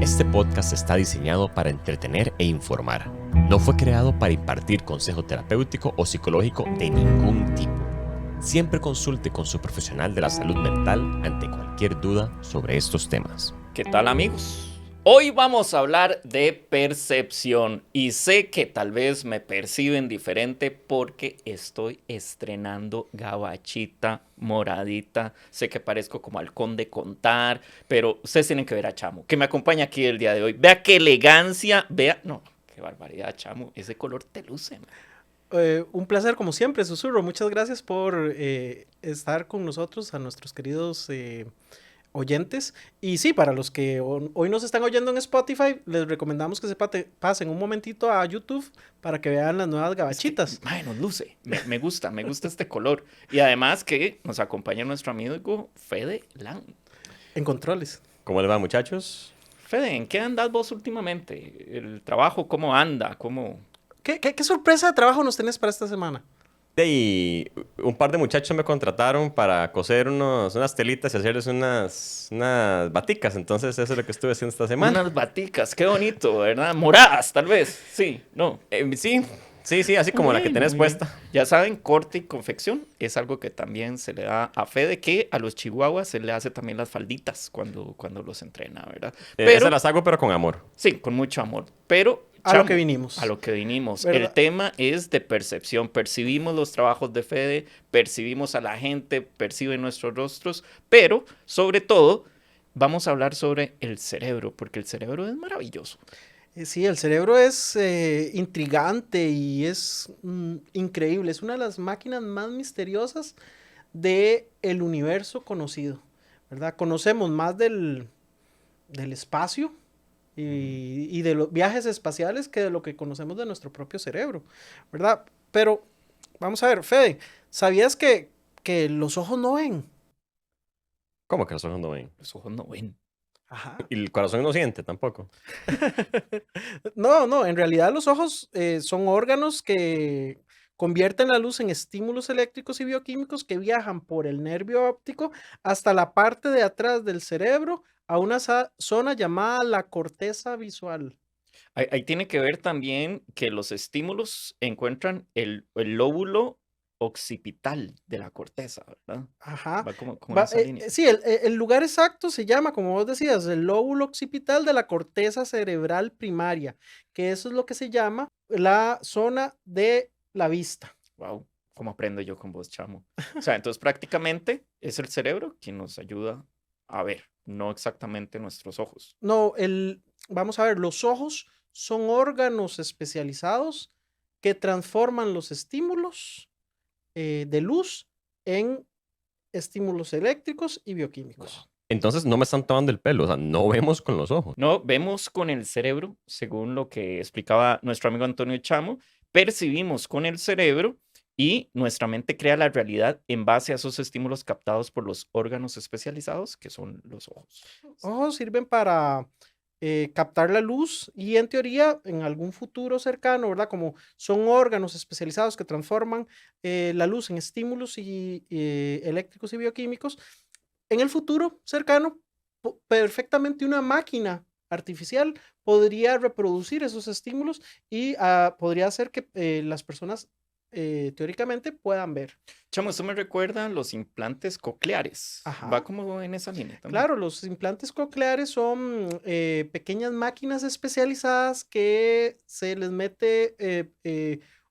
Este podcast está diseñado para entretener e informar. No fue creado para impartir consejo terapéutico o psicológico de ningún tipo. Siempre consulte con su profesional de la salud mental ante cualquier duda sobre estos temas. ¿Qué tal, amigos? Hoy vamos a hablar de percepción y sé que tal vez me perciben diferente porque estoy estrenando gabachita moradita. Sé que parezco como halcón de contar, pero ustedes tienen que ver a Chamo, que me acompaña aquí el día de hoy. Vea qué elegancia, vea, no, qué barbaridad, Chamo, ese color te luce, man. Un placer como siempre, Susurro. Muchas gracias por estar con nosotros, a nuestros queridos oyentes. Y sí, para los que hoy nos están oyendo en Spotify, les recomendamos que se pasen un momentito a YouTube para que vean las nuevas gabachitas. Mae, nos luce, me gusta este color. Y además que nos acompaña nuestro amigo Fede Lang. En controles. ¿Cómo le va, muchachos? Fede, ¿en qué andas vos últimamente? ¿El trabajo cómo anda? ¿Cómo...? ¿Qué sorpresa de trabajo nos tenés para esta semana? Y un par de muchachos me contrataron para coser unas telitas y hacerles unas baticas. Entonces eso es lo que estuve haciendo esta semana. Unas baticas, qué bonito, ¿verdad? Moradas, tal vez. Sí, no. Sí, así como la que tenés puesta. Ya saben, corte y confección es algo que también se le da a Fede, que a los chihuahuas se le hace también las falditas cuando los entrena, ¿verdad? Esas las hago, pero con amor. Sí, con mucho amor. Pero a lo que vinimos. A lo que vinimos. ¿Verdad? El tema es de percepción. Percibimos los trabajos de Fede, percibimos a la gente, perciben nuestros rostros, pero sobre todo vamos a hablar sobre el cerebro, porque el cerebro es maravilloso. Sí, el cerebro es intrigante y es increíble. Es una de las máquinas más misteriosas del universo conocido, ¿verdad? Conocemos más del espacio y de los viajes espaciales que de lo que conocemos de nuestro propio cerebro, ¿verdad? Pero, vamos a ver, Fede, ¿sabías que los ojos no ven? ¿Cómo que los ojos no ven? Los ojos no ven. Ajá. Y el corazón no siente tampoco. No, en realidad los ojos son órganos que convierten la luz en estímulos eléctricos y bioquímicos que viajan por el nervio óptico hasta la parte de atrás del cerebro a una zona llamada la corteza visual. Ahí tiene que ver también que los estímulos encuentran el lóbulo occipital de la corteza, ¿verdad? Ajá. Va como en esa línea. Sí, el lugar exacto se llama, como vos decías, el lóbulo occipital de la corteza cerebral primaria, que eso es lo que se llama la zona de la vista. Wow, ¿cómo aprendo yo con vos, Chamo? O sea, entonces prácticamente es el cerebro quien nos ayuda a ver, no exactamente nuestros ojos. No, vamos a ver, los ojos son órganos especializados que transforman los estímulos de luz en estímulos eléctricos y bioquímicos. Entonces no me están tomando el pelo, o sea, no vemos con los ojos. No, vemos con el cerebro, según lo que explicaba nuestro amigo Antonio Chamo, percibimos con el cerebro y nuestra mente crea la realidad en base a esos estímulos captados por los órganos especializados, que son los ojos. Ojos sirven para captar la luz y en teoría en algún futuro cercano, ¿verdad? Como son órganos especializados que transforman la luz en estímulos eléctricos y bioquímicos, en el futuro cercano, perfectamente una máquina artificial podría reproducir esos estímulos y podría hacer que las personas teóricamente puedan ver. Chamo, esto me recuerda a los implantes cocleares. Ajá. Va como en esa línea también. Claro, los implantes cocleares son pequeñas máquinas especializadas que se les mete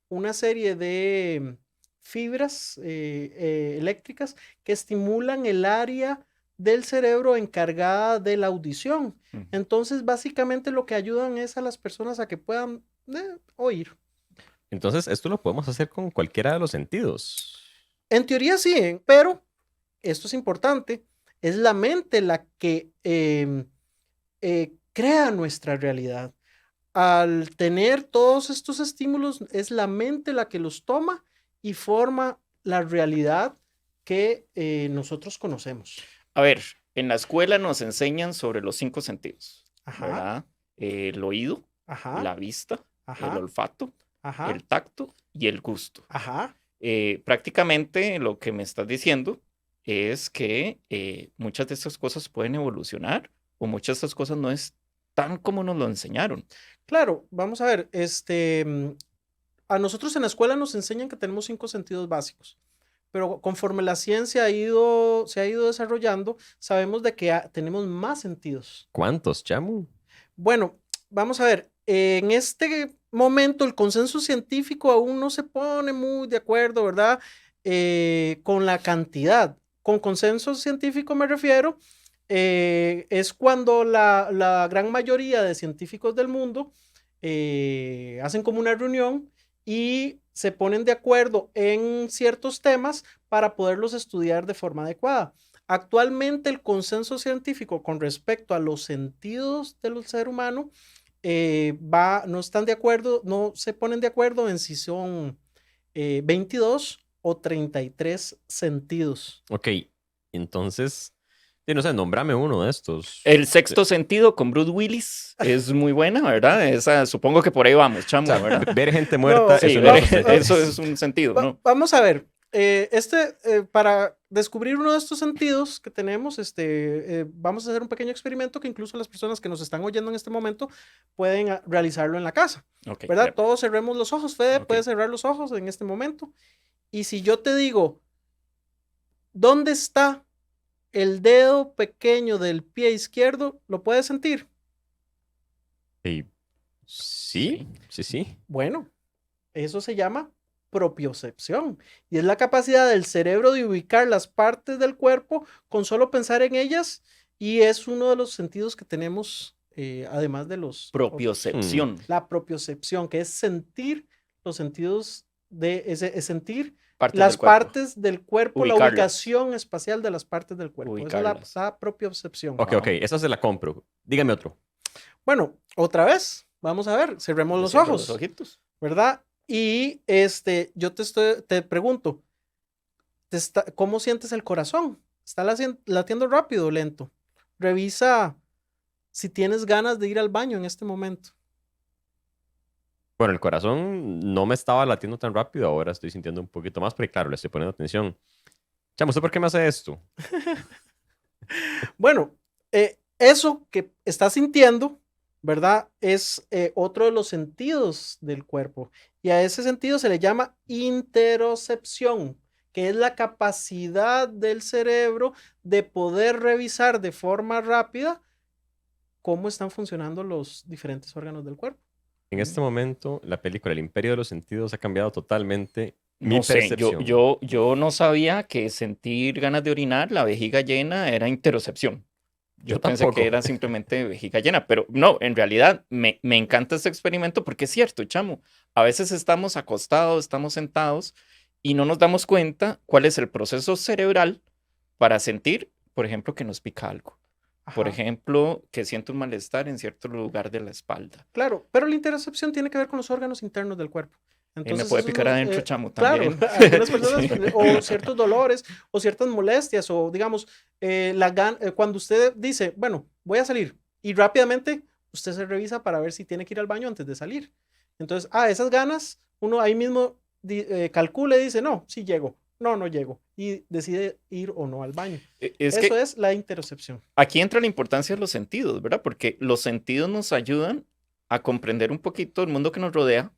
una serie de fibras eléctricas que estimulan el área del cerebro encargada de la audición. Entonces, básicamente lo que ayudan es a las personas a que puedan oír. Entonces, esto lo podemos hacer con cualquiera de los sentidos. En teoría sí, pero esto es importante, es la mente la que crea nuestra realidad. Al tener todos estos estímulos, es la mente la que los toma y forma la realidad que nosotros conocemos. A ver, en la escuela nos enseñan sobre los 5 sentidos, Ajá. ¿verdad? El oído, Ajá. la vista, Ajá. el olfato, Ajá. el tacto y el gusto. Ajá. Prácticamente lo que me estás diciendo es que muchas de estas cosas pueden evolucionar o muchas de estas cosas no es tan como nos lo enseñaron. Claro, vamos a ver, a nosotros en la escuela nos enseñan que tenemos 5 sentidos básicos, pero conforme la ciencia se ha ido desarrollando, sabemos de que tenemos más sentidos. ¿Cuántos, Chamu? Bueno, vamos a ver, en este momento el consenso científico aún no se pone muy de acuerdo, ¿verdad? Con la cantidad. Con consenso científico me refiero, es cuando la gran mayoría de científicos del mundo hacen como una reunión y se ponen de acuerdo en ciertos temas para poderlos estudiar de forma adecuada. Actualmente el consenso científico con respecto a los sentidos del ser humano no están de acuerdo, no se ponen de acuerdo en si son 22 o 33 sentidos. Ok, entonces, no sé, nómbrame uno de estos. El sexto sentido con Bruce Willis es muy buena, ¿verdad? Esa, supongo que por ahí vamos, Chamo, O sea, ¿verdad? ver gente muerta, Sí, eso no es eso es un sentido, ¿no? Vamos a ver, para descubrir uno de estos sentidos que tenemos, vamos a hacer un pequeño experimento que incluso las personas que nos están oyendo en este momento pueden realizarlo en la casa, Ok, ¿verdad? ya. Todos cerremos los ojos, Fede, Ok. puedes cerrar los ojos en este momento. Y si yo te digo, ¿dónde está el dedo pequeño del pie izquierdo? ¿Lo puedes sentir? Sí. Bueno, eso se llama propiocepción y es la capacidad del cerebro de ubicar las partes del cuerpo con solo pensar en ellas y es uno de los sentidos que tenemos además de los Propiocepción. la propiocepción, que es sentir los sentidos es sentir Partes las del cuerpo. partes del cuerpo, la Ubicarlas. ubicación espacial de las partes del cuerpo. Esa es Ubicarlas. la propiocepción. Ok, esa se la compro. Dígame otro. Bueno, otra vez, vamos a ver, cerremos los Cierro ojos, los ojitos. ¿verdad? Y yo te pregunto, ¿cómo sientes el corazón? ¿Está latiendo rápido o lento? Revisa si tienes ganas de ir al baño en este momento. Bueno, el corazón no me estaba latiendo tan rápido, ahora estoy sintiendo un poquito más, pero claro, le estoy poniendo atención. Chamo, ¿usted por qué me hace esto? Bueno, eso que estás sintiendo, ¿verdad? Es otro de los sentidos del cuerpo. Y a ese sentido se le llama interocepción, que es la capacidad del cerebro de poder revisar de forma rápida cómo están funcionando los diferentes órganos del cuerpo. En este momento, la película El Imperio de los Sentidos ha cambiado totalmente mi No sé, percepción. yo no sabía que sentir ganas de orinar, la vejiga llena, era interocepción. Yo pensé tampoco. que era simplemente vejiga llena, pero no, en realidad me encanta este experimento porque es cierto, Chamo. A veces estamos acostados, estamos sentados y no nos damos cuenta cuál es el proceso cerebral para sentir, por ejemplo, que nos pica algo. Por Ajá. ejemplo, que siento un malestar en cierto lugar de la espalda. Claro, pero la interocepción tiene que ver con los órganos internos del cuerpo. Me puede picar adentro, Chamo, claro, también. algunas personas, Sí. o ciertos dolores, o ciertas molestias, o digamos, cuando usted dice, bueno, voy a salir, y rápidamente usted se revisa para ver si tiene que ir al baño antes de salir. Entonces, esas ganas, uno ahí mismo calcula y dice, no, sí llego, no llego, y decide ir o no al baño. Eso es la interocepción. Aquí entra la importancia de los sentidos, ¿verdad? Porque los sentidos nos ayudan a comprender un poquito el mundo que nos rodea,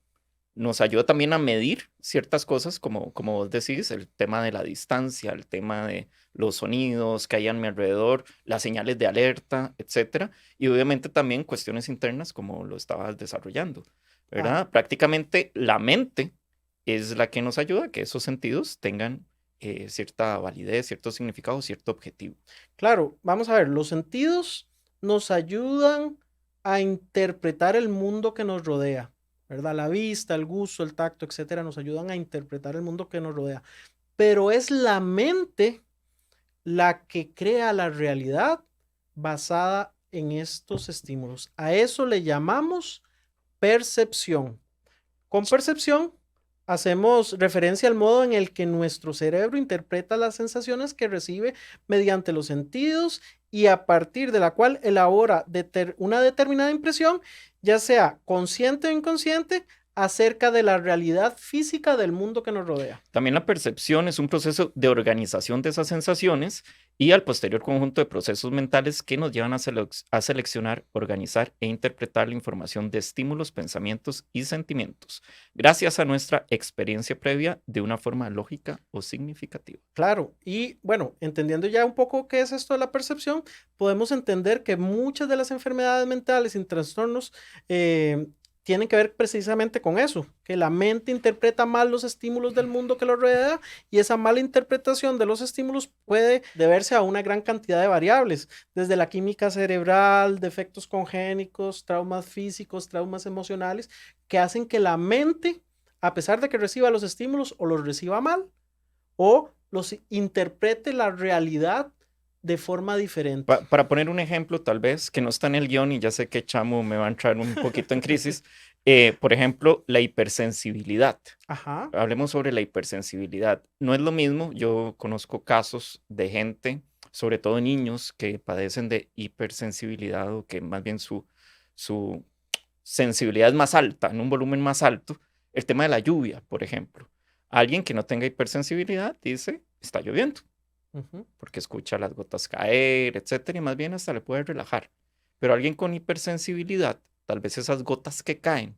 nos ayuda también a medir ciertas cosas, como vos decís, el tema de la distancia, el tema de los sonidos que hay a mi alrededor, las señales de alerta, etcétera, y obviamente también cuestiones internas como lo estabas desarrollando, ¿verdad? Prácticamente la mente es la que nos ayuda a que esos sentidos tengan cierta validez, cierto significado, cierto objetivo. Claro, vamos a ver, los sentidos nos ayudan a interpretar el mundo que nos rodea, ¿verdad? La vista, el gusto, el tacto, etcétera, nos ayudan a interpretar el mundo que nos rodea. Pero es la mente la que crea la realidad basada en estos estímulos. A eso le llamamos percepción. Con percepción hacemos referencia al modo en el que nuestro cerebro interpreta las sensaciones que recibe mediante los sentidos y a partir de la cual elabora una determinada impresión, ya sea consciente o inconsciente, acerca de la realidad física del mundo que nos rodea. También la percepción es un proceso de organización de esas sensaciones y al posterior conjunto de procesos mentales que nos llevan a seleccionar, organizar e interpretar la información de estímulos, pensamientos y sentimientos, gracias a nuestra experiencia previa de una forma lógica o significativa. Claro, y bueno, entendiendo ya un poco qué es esto de la percepción, podemos entender que muchas de las enfermedades mentales y trastornos tienen que ver precisamente con eso, que la mente interpreta mal los estímulos del mundo que lo rodea y esa mala interpretación de los estímulos puede deberse a una gran cantidad de variables, desde la química cerebral, defectos congénitos, traumas físicos, traumas emocionales, que hacen que la mente, a pesar de que reciba los estímulos o los reciba mal, o los interprete la realidad de forma diferente. Para poner un ejemplo, tal vez, que no está en el guión y ya sé que Chamo me va a entrar un poquito en crisis, por ejemplo, la hipersensibilidad. Ajá. Hablemos sobre la hipersensibilidad. No es lo mismo, yo conozco casos de gente, sobre todo niños, que padecen de hipersensibilidad o que más bien su sensibilidad es más alta, en un volumen más alto. El tema de la lluvia, por ejemplo. Alguien que no tenga hipersensibilidad dice, está lloviendo, porque escucha las gotas caer, etcétera, y más bien hasta le puede relajar. Pero alguien con hipersensibilidad, tal vez esas gotas que caen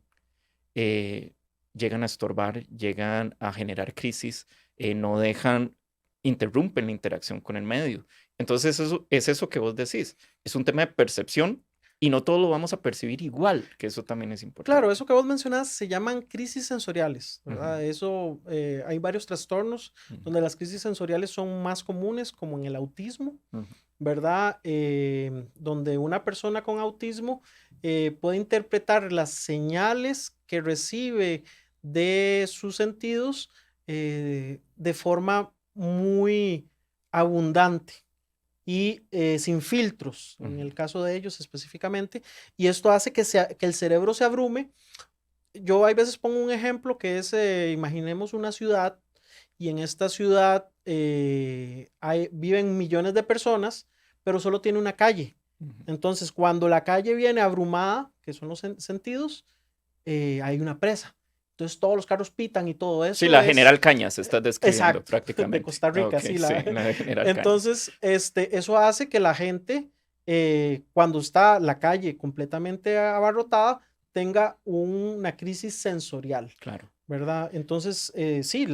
llegan a estorbar, llegan a generar crisis, no dejan, interrumpen la interacción con el medio. Entonces eso, es eso que vos decís. Es un tema de percepción y no todo lo vamos a percibir igual, que eso también es importante. Claro, eso que vos mencionás se llaman crisis sensoriales, ¿verdad? Eso, hay varios trastornos donde las crisis sensoriales son más comunes, como en el autismo, ¿verdad? Donde una persona con autismo puede interpretar las señales que recibe de sus sentidos de forma muy abundante y sin filtros, en el caso de ellos específicamente, y esto hace que el cerebro se abrume. Yo hay veces pongo un ejemplo que es, imaginemos una ciudad, y en esta ciudad viven millones de personas, pero solo tiene una calle. Entonces, cuando la calle viene abrumada, que son los sentidos, hay una presa. Entonces todos los carros pitan y todo eso. Sí, la General Cañas estás describiendo. Exacto, prácticamente. De Costa Rica, okay, sí. La General Entonces, eso hace que la gente, cuando está la calle completamente abarrotada, tenga una crisis sensorial. Claro. ¿Verdad? Entonces, sí,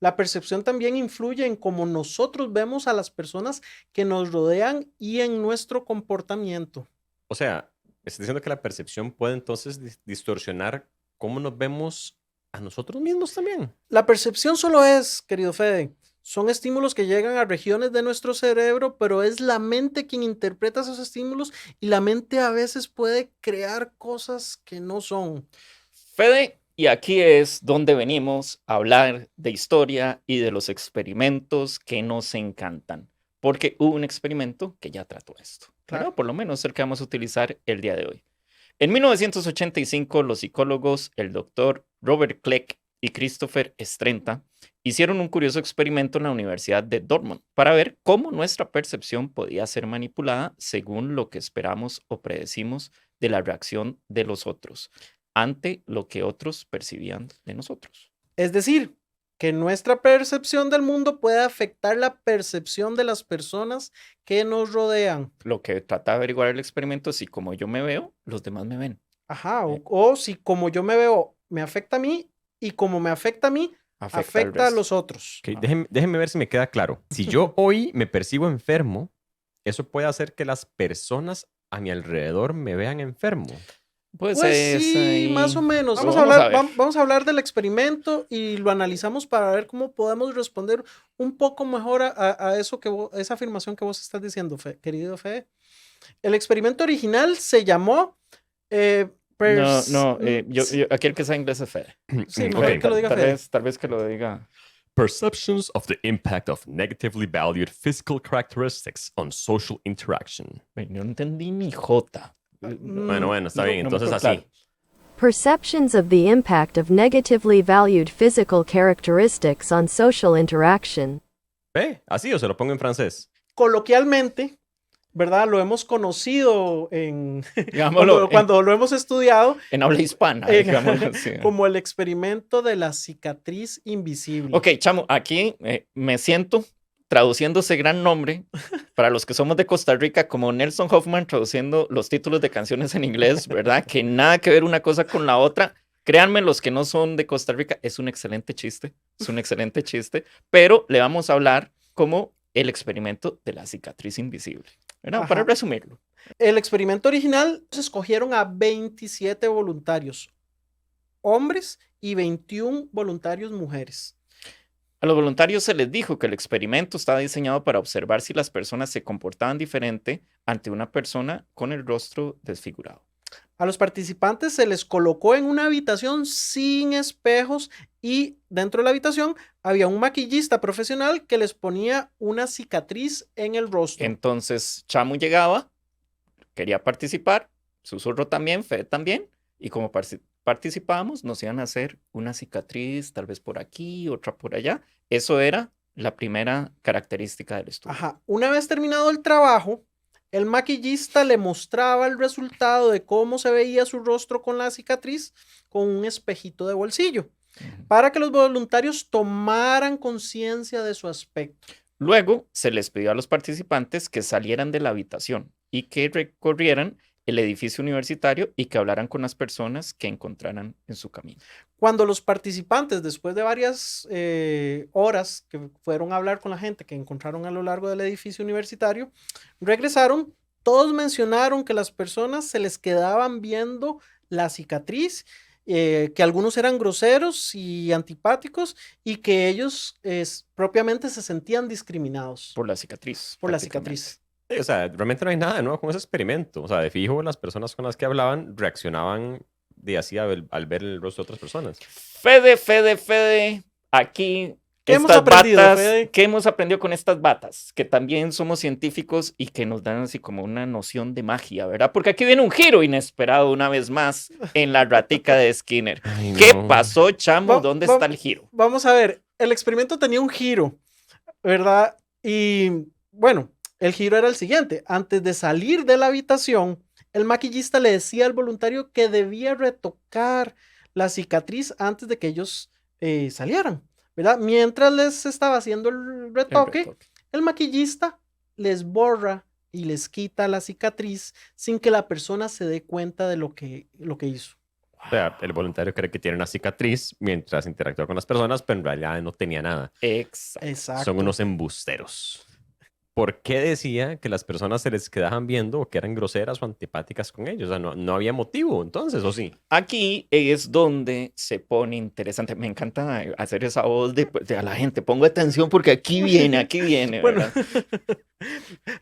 la percepción también influye en cómo nosotros vemos a las personas que nos rodean y en nuestro comportamiento. O sea, ¿estás diciendo que la percepción puede entonces distorsionar cómo nos vemos a nosotros mismos también? La percepción solo es, querido Fede, son estímulos que llegan a regiones de nuestro cerebro, pero es la mente quien interpreta esos estímulos y la mente a veces puede crear cosas que no son. Fede, y aquí es donde venimos a hablar de historia y de los experimentos que nos encantan, porque hubo un experimento que ya trató esto. Claro. Por lo menos el que vamos a utilizar el día de hoy. En 1985, los psicólogos, el doctor Robert Kleck y Christopher Strenta, hicieron un curioso experimento en la Universidad de Dortmund para ver cómo nuestra percepción podía ser manipulada según lo que esperamos o predecimos de la reacción de los otros ante lo que otros percibían de nosotros. Es decir, que nuestra percepción del mundo puede afectar la percepción de las personas que nos rodean. Lo que trata de averiguar el experimento es si como yo me veo, los demás me ven. Ajá, o si como yo me veo, me afecta a mí, y como me afecta a mí, afecta a los otros. Okay, déjenme ver si me queda claro. Si yo hoy me percibo enfermo, eso puede hacer que las personas a mi alrededor me vean enfermo. Pues sí, más o menos. Vamos a hablar del experimento y lo analizamos para ver cómo podemos responder un poco mejor a eso esa afirmación que vos estás diciendo, querido Fede. El experimento original se llamó... aquí el que sabe inglés es Fede. Sí, mejor que lo diga Fede. Tal vez que lo diga. Perceptions of the impact of negatively valued physical characteristics on social interaction. No entendí ni jota. Bueno, está bien, entonces así. Perceptions of the impact of negatively valued physical characteristics on social interaction. ¿Ve? ¿Así o se lo pongo en francés? Coloquialmente, ¿verdad? Lo hemos conocido cuando lo hemos estudiado. En habla hispana, digámoslo así. Como el experimento de la cicatriz invisible. Ok, Chamo, aquí me siento traduciendo ese gran nombre, para los que somos de Costa Rica, como Nelson Hoffman traduciendo los títulos de canciones en inglés, ¿verdad? Que nada que ver una cosa con la otra. Créanme, los que no son de Costa Rica, es un excelente chiste, pero le vamos a hablar como el experimento de la cicatriz invisible, ¿verdad? Para Ajá. resumirlo. El experimento original se escogieron a 27 voluntarios, hombres, y 21 voluntarios mujeres. A los voluntarios se les dijo que el experimento estaba diseñado para observar si las personas se comportaban diferente ante una persona con el rostro desfigurado. A los participantes se les colocó en una habitación sin espejos y dentro de la habitación había un maquillista profesional que les ponía una cicatriz en el rostro. Entonces Chamo llegaba, quería participar, Susurro también, Fede también, y como participábamos nos iban a hacer una cicatriz, tal vez por aquí, otra por allá. Eso era la primera característica del estudio. Ajá. Una vez terminado el trabajo, el maquillista le mostraba el resultado de cómo se veía su rostro con la cicatriz con un espejito de bolsillo, para que los voluntarios tomaran conciencia de su aspecto. Luego se les pidió a los participantes que salieran de la habitación y que recorrieran el edificio universitario y que hablaran con las personas que encontraran en su camino. Cuando los participantes, después de varias horas que fueron a hablar con la gente que encontraron a lo largo del edificio universitario, regresaron, todos mencionaron que las personas se les quedaban viendo la cicatriz, que algunos eran groseros y antipáticos y que ellos propiamente se sentían discriminados Por la cicatriz. por la prácticamente. cicatriz. Sí, o sea, realmente no hay nada de nuevo con ese experimento. O sea, de fijo, las personas con las que hablaban reaccionaban de así al ver el rostro de otras personas. Fede, aquí ¿Qué hemos estas aprendido, batas, Fede? ¿qué hemos aprendido con estas batas? Que también somos científicos y que nos dan así como una noción de magia, ¿verdad? Porque aquí viene un giro inesperado una vez más en la ratica de Skinner. Ay, ¿Qué no. pasó, Chamo? Va- ¿Dónde va- está el giro? Vamos a ver, el experimento tenía un giro, ¿verdad? Y bueno, el giro era el siguiente. Antes de salir de la habitación, el maquillista le decía al voluntario que debía retocar la cicatriz antes de que ellos salieran, ¿verdad? Mientras les estaba haciendo el retoque, el maquillista les borra y les quita la cicatriz sin que la persona se dé cuenta de lo que hizo. O sea, el voluntario cree que tiene una cicatriz mientras interactúa con las personas, pero en realidad no tenía nada. Exacto. Exacto. Son unos embusteros. ¿Por qué decía que las personas se les quedaban viendo o que eran groseras o antipáticas con ellos? O sea, no había motivo entonces, ¿o sí? Aquí es donde se pone interesante. Me encanta hacer esa voz de a la gente. Pongo atención porque aquí viene, Bueno, ¿verdad?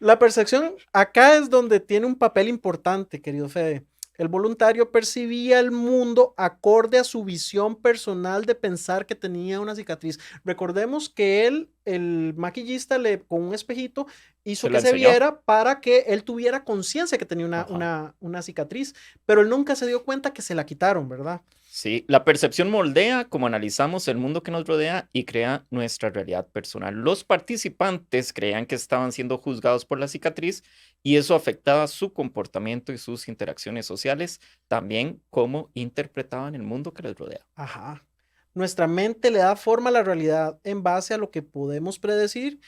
la percepción acá es donde tiene un papel importante, querido Fede. El voluntario percibía el mundo acorde a su visión personal de pensar que tenía una cicatriz. Recordemos que él, el maquillista, con un espejito hizo Se la que se enseñó. viera para que él tuviera conciencia que tenía Ajá. una cicatriz, pero él nunca se dio cuenta que se la quitaron, ¿verdad? Sí, la percepción moldea como analizamos el mundo que nos rodea y crea nuestra realidad personal. Los participantes creían que estaban siendo juzgados por la cicatriz y eso afectaba su comportamiento y sus interacciones sociales, también cómo interpretaban el mundo que les rodea. Ajá. Nuestra mente le da forma a la realidad en base a lo que podemos predecir,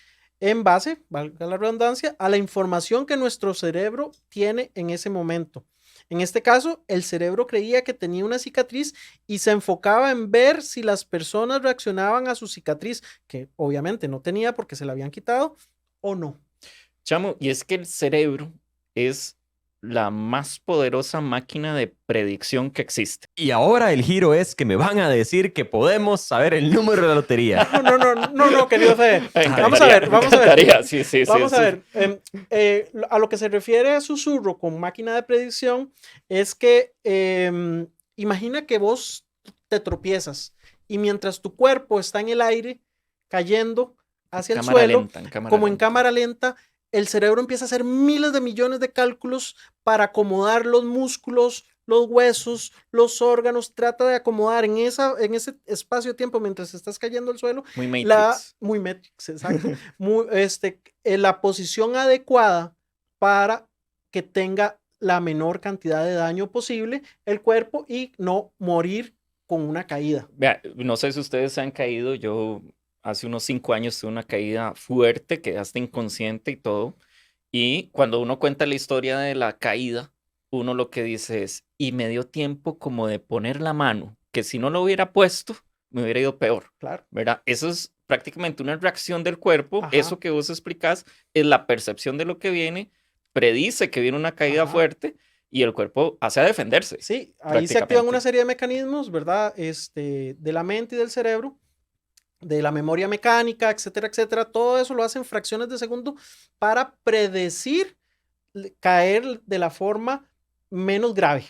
en base, valga la redundancia, a la información que nuestro cerebro tiene en ese momento. En este caso, el cerebro creía que tenía una cicatriz y se enfocaba en ver si las personas reaccionaban a su cicatriz, que obviamente no tenía porque se la habían quitado, o no. Chamo, y es que el cerebro es la más poderosa máquina de predicción que existe. Y ahora el giro es que me van a decir que podemos saber el número de la lotería. No, querido Fede. Me Vamos a ver. encantaría. Sí, Vamos sí. a ver, a lo que se refiere a Susurro con máquina de predicción es que imagina que vos te tropiezas y mientras tu cuerpo está en el aire cayendo hacia el suelo, como en cámara lenta, el cerebro empieza a hacer miles de millones de cálculos para acomodar los músculos, los huesos, los órganos, trata de acomodar en ese espacio de tiempo mientras estás cayendo al suelo. Muy Matrix. Muy Matrix, exacto. La posición adecuada para que tenga la menor cantidad de daño posible el cuerpo y no morir con una caída. Vea, no sé si ustedes se han caído, yo hace unos 5 años tuve una caída fuerte, quedaste inconsciente y todo. Y cuando uno cuenta la historia de la caída, uno lo que dice es, y me dio tiempo como de poner la mano, que si no lo hubiera puesto, me hubiera ido peor, Claro. ¿verdad? Eso es prácticamente una reacción del cuerpo. Ajá. Eso que vos explicás es la percepción de lo que viene, predice que viene una caída Ajá. fuerte y el cuerpo hace a defenderse. Sí, ahí se activan una prácticamente. serie de mecanismos, ¿verdad? De la mente y del cerebro, de la memoria mecánica, etcétera, etcétera. Todo eso lo hacen fracciones de segundo para predecir caer de la forma menos grave,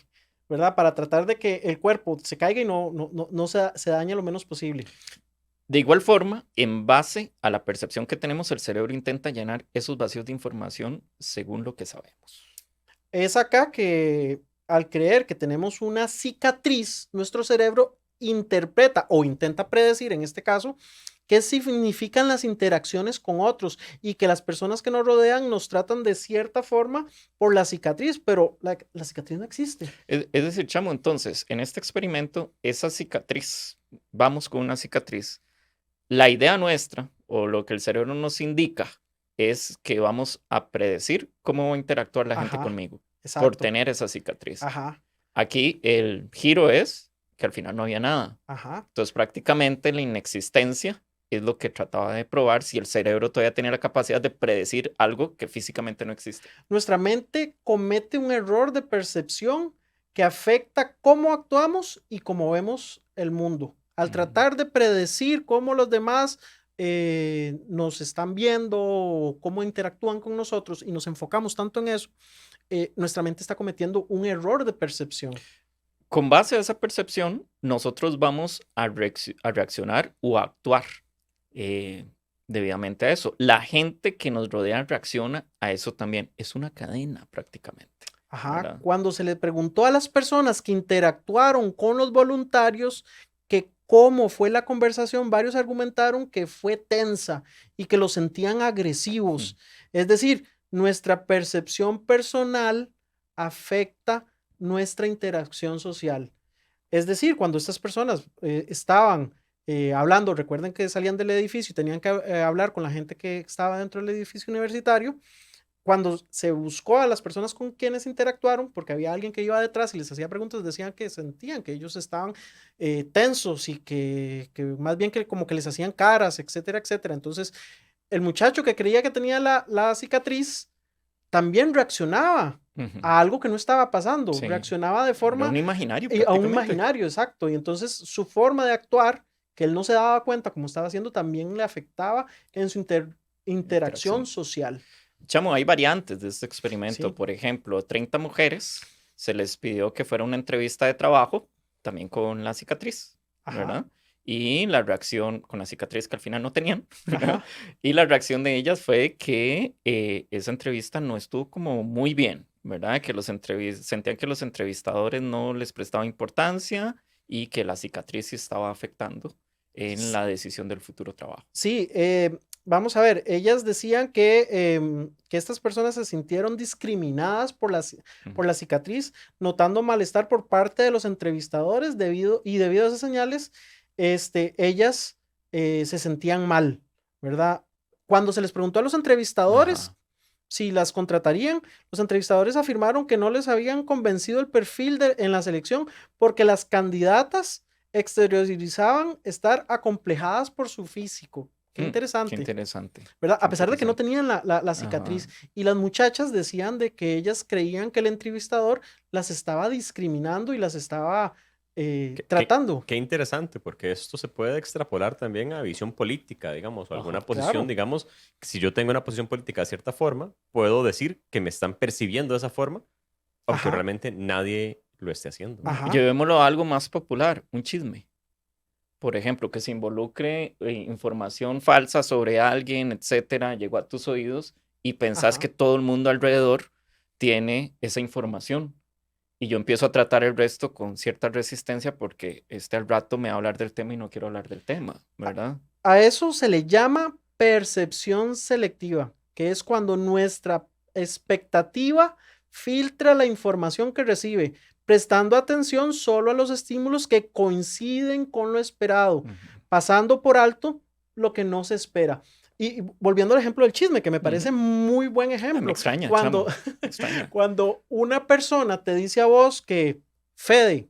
¿verdad? Para tratar de que el cuerpo se caiga y no se dañe lo menos posible. De igual forma, en base a la percepción que tenemos, el cerebro intenta llenar esos vacíos de información según lo que sabemos. Es acá que al creer que tenemos una cicatriz, nuestro cerebro interpreta o intenta predecir, en este caso, qué significan las interacciones con otros y que las personas que nos rodean nos tratan de cierta forma por la cicatriz, pero la cicatriz no existe. Es decir, chamo, entonces, en este experimento, esa cicatriz, vamos con una cicatriz. La idea nuestra, o lo que el cerebro nos indica, es que vamos a predecir cómo va a interactuar la gente Ajá, conmigo por exacto. tener esa cicatriz. Ajá, Aquí el giro es que al final no había nada. ajá. Entonces, prácticamente la inexistencia es lo que trataba de probar si el cerebro todavía tenía la capacidad de predecir algo que físicamente no existe. Nuestra mente comete un error de percepción que afecta cómo actuamos y cómo vemos el mundo. Al tratar de predecir cómo los demás nos están viendo o cómo interactúan con nosotros y nos enfocamos tanto en eso, nuestra mente está cometiendo un error de percepción. Con base a esa percepción, nosotros vamos a reaccionar o a actuar debidamente a eso. La gente que nos rodea reacciona a eso también. Es una cadena prácticamente. Ajá. ¿Verdad? Cuando se le preguntó a las personas que interactuaron con los voluntarios que cómo fue la conversación, varios argumentaron que fue tensa y que los sentían agresivos. Es decir, nuestra percepción personal afecta nuestra interacción social. Es decir, cuando estas personas estaban hablando, recuerden que salían del edificio y tenían que hablar con la gente que estaba dentro del edificio universitario. Cuando se buscó a las personas con quienes interactuaron, porque había alguien que iba detrás y les hacía preguntas, decían que sentían que ellos estaban tensos y que más bien que como que les hacían caras, etcétera, etcétera. Entonces, el muchacho que creía que tenía la cicatriz también reaccionaba a algo que no estaba pasando, Sí. reaccionaba de forma... A un imaginario, a un imaginario, exacto. Y entonces su forma de actuar, que él no se daba cuenta como estaba haciendo, también le afectaba en su interacción social. Chamo, hay variantes de este experimento. Sí. Por ejemplo, 30 mujeres se les pidió que fuera una entrevista de trabajo, también con la cicatriz, ¿verdad? Y la reacción con la cicatriz que al final no tenían, ¿verdad? Y la reacción de ellas fue que esa entrevista no estuvo como muy bien, ¿verdad? Que sentían que los entrevistadores no les prestaban importancia y que la cicatriz sí estaba afectando en la decisión del futuro trabajo. Sí, vamos a ver, ellas decían que estas personas se sintieron discriminadas por la cicatriz, notando malestar por parte de los entrevistadores debido a esas señales, ellas se sentían mal, ¿verdad? Cuando se les preguntó a los entrevistadores si las contratarían, los entrevistadores afirmaron que no les habían convencido el perfil en la selección porque las candidatas exteriorizaban estar acomplejadas por su físico. Qué interesante. Qué interesante. ¿Verdad? A pesar de que no tenían la cicatriz. Y las muchachas decían de que ellas creían que el entrevistador las estaba discriminando y las estaba tratando. Qué interesante, porque esto se puede extrapolar también a visión política, digamos, o alguna posición, claro. digamos, si yo tengo una posición política de cierta forma, puedo decir que me están percibiendo de esa forma, aunque realmente nadie lo esté haciendo. Llevémoslo a algo más popular, un chisme. Por ejemplo, que se involucre información falsa sobre alguien, etcétera, llegó a tus oídos y pensás que todo el mundo alrededor tiene esa información. Y yo empiezo a tratar el resto con cierta resistencia porque al rato me va a hablar del tema y no quiero hablar del tema, ¿verdad? A eso se le llama percepción selectiva, que es cuando nuestra expectativa filtra la información que recibe, prestando atención solo a los estímulos que coinciden con lo esperado, pasando por alto lo que no se espera. Y volviendo al ejemplo del chisme, que me parece muy buen Me ejemplo. extraña, Cuando, chamo, me extraña. cuando una persona te dice a vos que Fede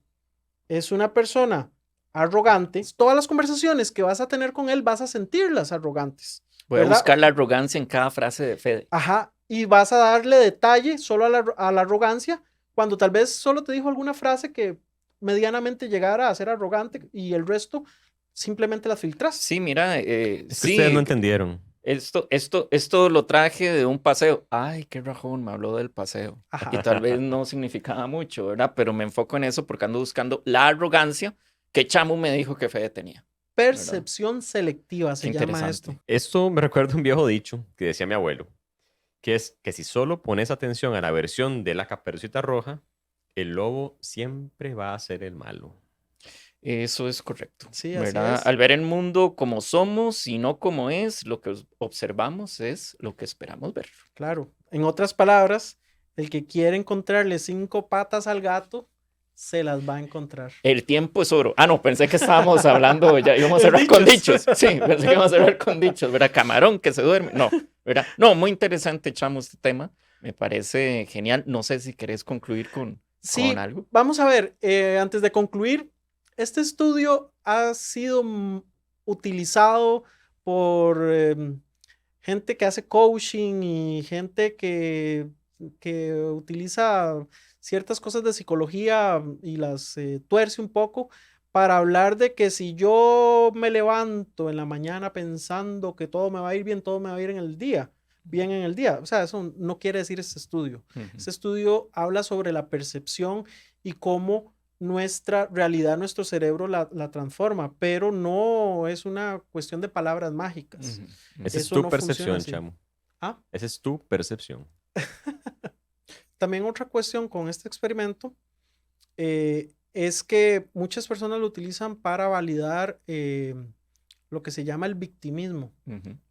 es una persona arrogante, todas las conversaciones que vas a tener con él vas a sentirlas arrogantes. Voy a ¿verdad? buscar la arrogancia en cada frase de Fede. Ajá, y vas a darle detalle solo a la arrogancia cuando tal vez solo te dijo alguna frase que medianamente llegara a ser arrogante y el resto simplemente la filtras. Sí, mira, Es que sí, ustedes no entendieron. esto lo traje de un paseo. Ay, qué rajón, me habló del paseo. Ajá. Y tal vez no significaba mucho, ¿verdad? Pero me enfoco en eso porque ando buscando la arrogancia que Chamu me dijo que Fede tenía. Percepción selectiva se Qué llama interesante. esto. Esto me recuerda un viejo dicho que decía mi abuelo, que es que si solo pones atención a la versión de la Caperucita Roja, el lobo siempre va a ser el malo. Eso es correcto, Sí, así ¿verdad? es. Al ver el mundo como somos y no como es, lo que observamos es lo que esperamos ver. Claro. En otras palabras, el que quiere encontrarle 5 patas al gato, se las va a encontrar. El tiempo es oro. Ah, no, pensé que estábamos hablando, ya íbamos a cerrar con dichos. Sí, pensé que íbamos a cerrar con dichos, ¿verdad? Camarón que se duerme. No, ¿verdad? No, muy interesante, chamo, este tema. Me parece genial. No sé si querés concluir con Sí, algo. vamos a ver, antes de concluir, este estudio ha sido utilizado por gente que hace coaching y gente que utiliza ciertas cosas de psicología y las tuerce un poco para hablar de que si yo me levanto en la mañana pensando que todo me va a ir bien, todo me va a ir en el día, bien en el día. O sea, eso no quiere decir este estudio. Este estudio habla sobre la percepción y cómo nuestra realidad, nuestro cerebro la transforma, pero no es una cuestión de palabras mágicas. Esa es Eso tu no funciona percepción, así. chamo. Ah, Esa es tu percepción. también otra cuestión con este experimento es que muchas personas lo utilizan para validar lo que se llama el victimismo,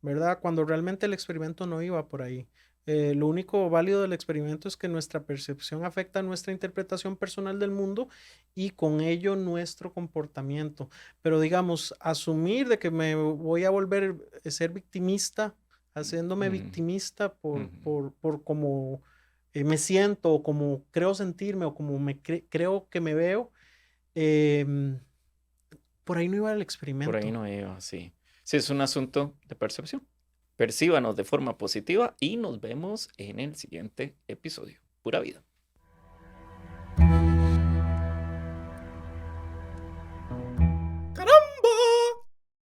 ¿verdad? Cuando realmente el experimento no iba por ahí. Lo único válido del experimento es que nuestra percepción afecta nuestra interpretación personal del mundo y con ello nuestro comportamiento. Pero digamos, asumir de que me voy a volver a ser victimista, haciéndome victimista por cómo me siento o como creo sentirme o como creo que me veo, por ahí no iba el experimento. Por ahí no iba, sí. Sí, es un asunto de percepción. Percíbanos de forma positiva y nos vemos en el siguiente episodio. Pura vida.